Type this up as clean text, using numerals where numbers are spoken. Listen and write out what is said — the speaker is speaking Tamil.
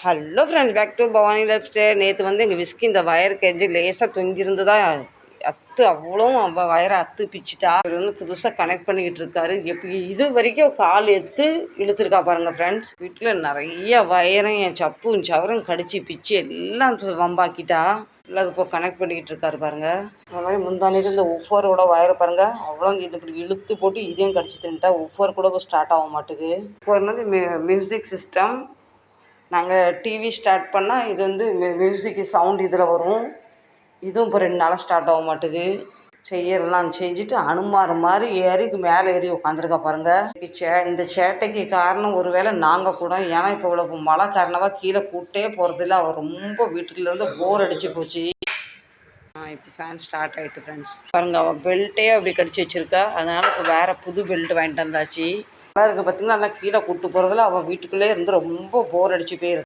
Hello friends, back to Bhavani life style. நேற்று வந்து எங்கள் விஸ்கி இந்த வயர் கெஞ்சு லேசாக தொங்கியிருந்து தான் அவ்வளோ வயரை பிச்சுட்டா. அவர் வந்து புதுசாக கனெக்ட் பண்ணிக்கிட்டு இருக்காரு. எப்படி இது வரைக்கும் கால் இழுத்துருக்கா பாருங்கள் ஃப்ரெண்ட்ஸ். வீட்டில் நிறைய வயரும் என் சப்பும் சவரும் கடிச்சு பிச்சு எல்லாம் வம்பாக்கிட்டா. இல்லை அது இப்போ கனெக்ட் பண்ணிக்கிட்டு இருக்காரு பாருங்கள். அந்த மாதிரி முந்தானிட்டு இந்த உஃபரோட வயரை பாருங்கள், அவ்வளோ இது இப்படி இழுத்து போட்டு இதையும் கடிச்சு தின்ட்டா. உஃபர் கூட இப்போ ஸ்டார்ட் ஆக மாட்டுது. உஃபர் வந்து மியூசிக் சிஸ்டம். நாங்கள் டிவி ஸ்டார்ட் பண்ணால் இது வந்து மியூசிக்கு சவுண்ட் இதில் வரும். இதுவும் இப்போ 2 நாளாக ஸ்டார்ட் ஆக மாட்டுது. செய்யறலாம் செஞ்சுட்டு அனுமார் மாதிரி ஏறிக்கு மேலே ஏறி உட்காந்துருக்கா பாருங்கள். இந்த சேட்டைக்கு காரணம் ஒரு வேளை நாங்கள் கூட. ஏன்னா இப்போ இவ்வளோ மழை காரணமாக கீழே கூட்டே போகிறதில்ல. அவர் ரொம்ப வீட்டுக்குள்ளேருந்து போர் அடிச்சு போச்சு. இப்போ ஃபேன் ஸ்டார்ட் ஆகிட்டு ஃப்ரெண்ட்ஸ். பாருங்கள், அவள் பெல்ட்டே அப்படி கடிச்சு வச்சுருக்கா. அதனால் இப்போ வேறு புது பெல்ட் வாங்கிட்டு வந்தாச்சு. நல்லா இருக்குது பார்த்தீங்கன்னா. நல்லா கீழே கூட்டு போகிறதுல அவள் வீட்டுக்குள்ளே இருந்து ரொம்ப போர் அடிச்சு போயிருக்கு.